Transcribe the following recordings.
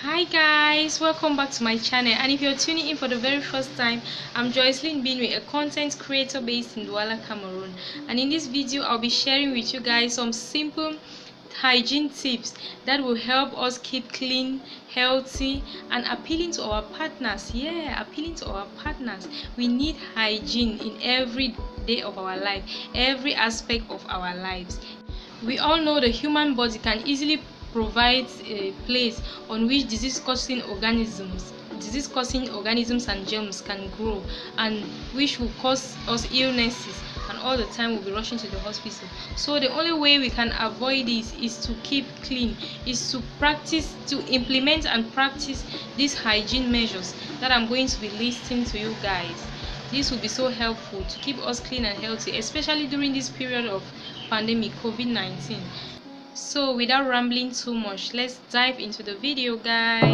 Hi guys, welcome back to my channel, and if you're tuning in for the very first time, I'm jocelynbinwi, a content creator based in Douala, Cameroon. And in this video I'll be sharing with you guys some simple hygiene tips that will help us keep clean, healthy, and appealing to our partners. Appealing to our partners. We need hygiene in every day of our life, every aspect of our lives. We all know the human body can easily provide a place on which disease-causing organisms and germs can grow, and which will cause us illnesses, and all the time we'll be rushing to the hospital. So the only way we can avoid this is to keep clean, is to implement and practice these hygiene measures that I'm going to be listing to you guys. This will be so helpful to keep us clean and healthy, especially during this period of pandemic COVID-19. So without rambling too much, let's dive into the video, guys.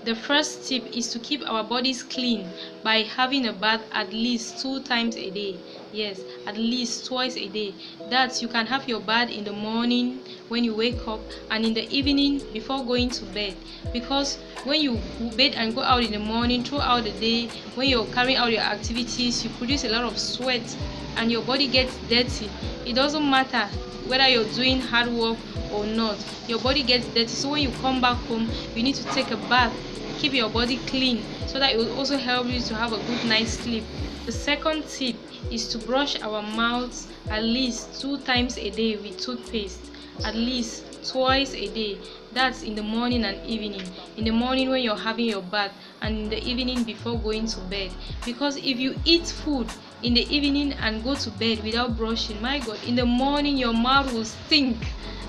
The first tip is to keep our bodies clean by having a bath at least 2 times a day. Yes, at least twice a day. That you can have your bath in the morning when you wake up, and in the evening before going to bed. Because when you bathe and go out in the morning, throughout the day, when you're carrying out your activities, you produce a lot of sweat and your body gets dirty. It doesn't matter whether you're doing hard work or not, your body gets dirty. So when you come back home, you need to take a bath, keep your body clean, so that it will also help you to have a good night's sleep. The second tip is to brush our mouths at least 2 times a day with toothpaste, at least twice a day. That's in the morning and evening. In the morning when you're having your bath, and in the evening before going to bed. Because if you eat food in the evening and go to bed without brushing, my God, in the morning your mouth will stink.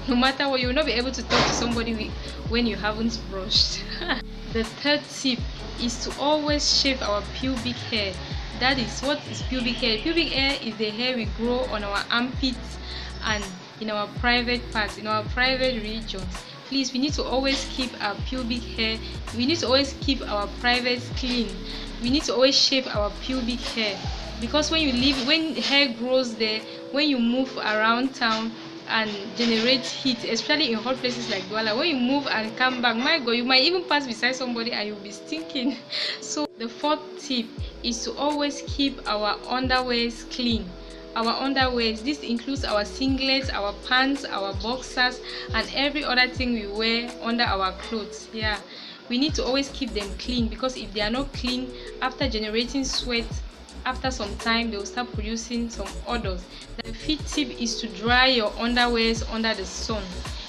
No matter what, you will not be able to talk to somebody when you haven't brushed. The third tip is to always shave our pubic hair. That is, what is pubic hair? Pubic hair is the hair we grow on our armpits and in our private parts, in our private regions. Please, we need to always keep our pubic hair. We need to always keep our privates clean. We need to always shave our pubic hair, because when hair grows there, when you move around town and generate heat, especially in hot places like Douala, when you move and come back, my God, you might even pass beside somebody and you'll be stinking. So the fourth tip is to always keep our underwears clean. Our underwears, this includes our singlets, our pants, our boxers, and every other thing we wear under our clothes. We need to always keep them clean, because if they are not clean, after generating sweat, after some time they will start producing some odors. The fifth tip is to dry your underwears under the sun.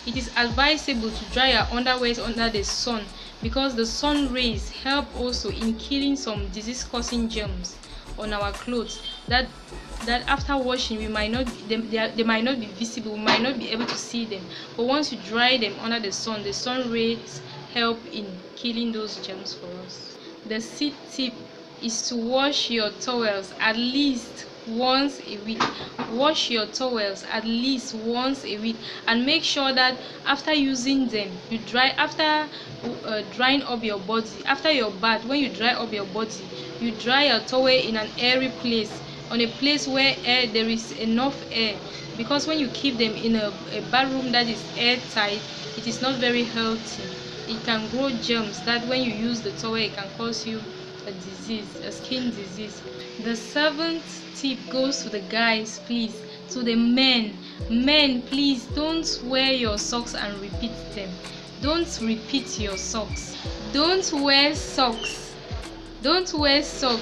It is advisable to dry your underwears under the sun, because the sun rays help also in killing some disease-causing germs on our clothes that after washing they might not be visible, we might not be able to see them. But once you dry them under the sun rays help in killing those germs for us. The sixth tip is to wash your towels at least once a week. Wash your towels at least once a week, and make sure that after using them, you dry. After drying up your body, after your bath, when you dry up your body, you dry your towel in an airy place, on a place where there is enough air. Because when you keep them in a bathroom that is airtight, it is not very healthy. It can grow germs that when you use the towel, it can cause you a disease, a skin disease. The seventh tip goes to the guys, please, to the men. Men, please don't wear your socks and repeat them. Don't repeat your socks. Don't wear socks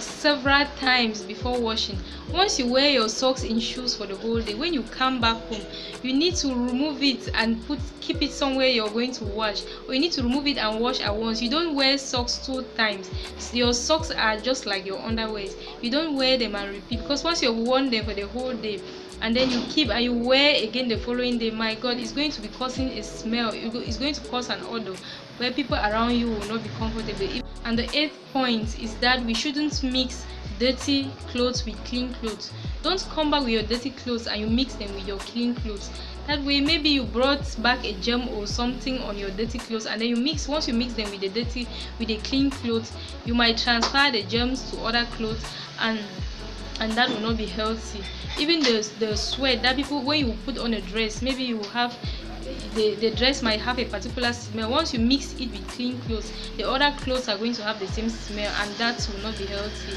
several times before washing. Once you wear your socks in shoes for the whole day, when you come back home, you need to remove it and keep it somewhere you're going to wash, or you need to remove it and wash at once. You don't wear socks 2 times. Your socks are just like your underwears. You don't wear them and repeat, because once you've worn them for the whole day and then you keep and you wear again the following day, my God, it's going to be causing a smell. It's going to cause an odor where people around you will not be comfortable. And the eighth point is that we shouldn't mix dirty clothes with clean clothes. Don't come back with your dirty clothes and you mix them with your clean clothes. That way, maybe you brought back a germ or something on your dirty clothes, and then once you mix them with the clean clothes, you might transfer the germs to other clothes, and and that will not be healthy. Even the sweat that people, when you put on a dress, maybe you have the dress might have a particular smell. Once you mix it with clean clothes, the other clothes are going to have the same smell, and that will not be healthy.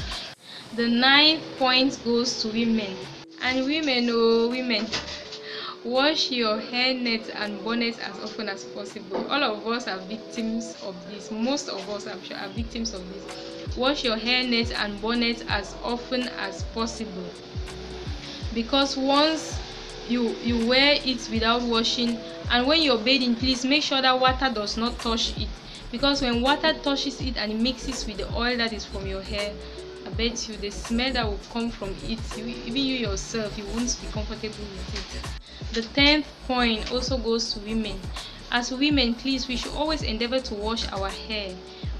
The 9th point goes to women. And women, oh women, wash your hair net and bonnet as often as possible. All of us are victims of this. Most of us, I'm sure, are victims of this. Wash your hair net and bonnet as often as possible, because once you wear it without washing, and when you're bathing, please make sure that water does not touch it, because when water touches it and it mixes with the oil that is from your hair, I bet you the smell that will come from it, even you yourself, you won't be comfortable with it. The 10th point also goes to women. As women, please, we should always endeavor to wash our hair.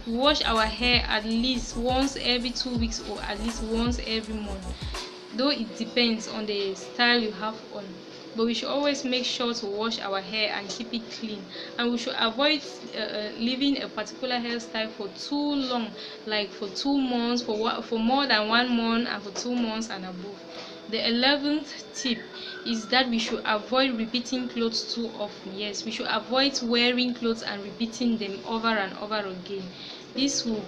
Wash our hair at least once every 2 weeks, or at least once every month, though it depends on the style you have on. But we should always make sure to wash our hair and keep it clean, and we should avoid leaving a particular hairstyle for too long, like for 2 months, for more than 1 month, and for 2 months and above. The 11th tip is that we should avoid repeating clothes too often. Yes, we should avoid wearing clothes and repeating them over and over again. This will,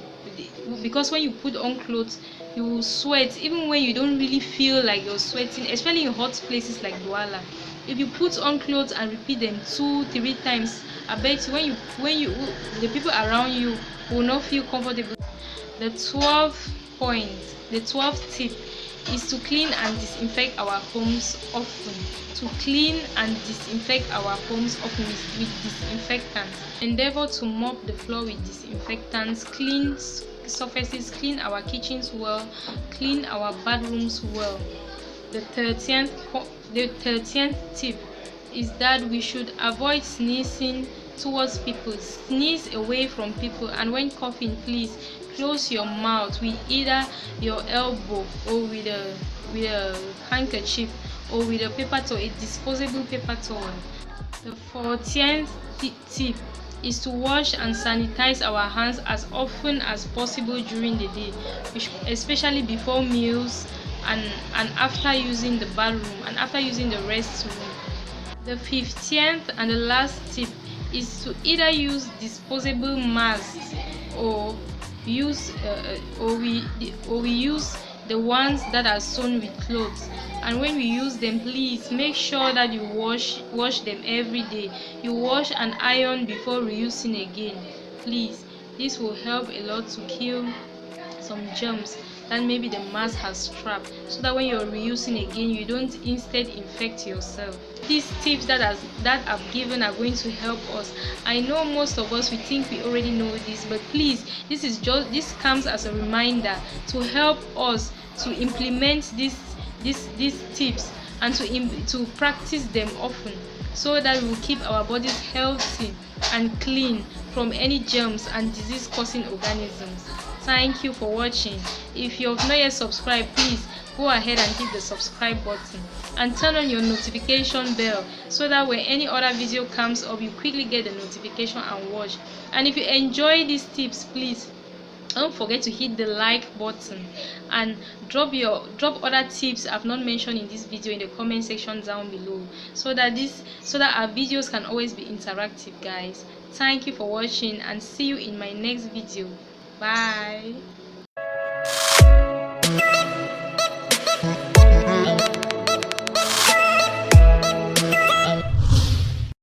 because when you put on clothes, you will sweat even when you don't really feel like you're sweating, especially in hot places like Douala. If you put on clothes and repeat them 2-3 times, I bet you when you the people around you will not feel comfortable. The 12th tip is to clean and disinfect our homes often. To clean and disinfect our homes often with disinfectants. Endeavor to mop the floor with disinfectants, clean surfaces, clean our kitchens well, clean our bedrooms well. The 13th tip is that we should avoid sneezing towards people. Sneeze away from people, and when coughing, please close your mouth with either your elbow or with a handkerchief, or with a paper towel, a disposable paper towel. The 14th tip is to wash and sanitize our hands as often as possible during the day, especially before meals and after using the bathroom and after using the restroom. The 15th and the last tip is to either use disposable masks, or we use the ones that are sewn with clothes. And when we use them, please make sure that you wash them every day. You wash and iron before reusing again. Please, this will help a lot to kill some germs that maybe the mask has trapped, so that when you're reusing again, you don't instead infect yourself. These tips that I've given are going to help us. I know most of us, we think we already know this, but please, this comes as a reminder to help us to implement these tips and to practice them often, so that we will keep our bodies healthy and clean from any germs and disease causing organisms. Thank you for watching. If you have not yet subscribed, please go ahead and hit the subscribe button and turn on your notification bell, so that when any other video comes up, you quickly get the notification and watch. And if you enjoy these tips, please don't forget to hit the like button, and drop other tips I've not mentioned in this video in the comment section down below, so that our videos can always be interactive, guys. Thank you for watching, and see you in my next video. Bye.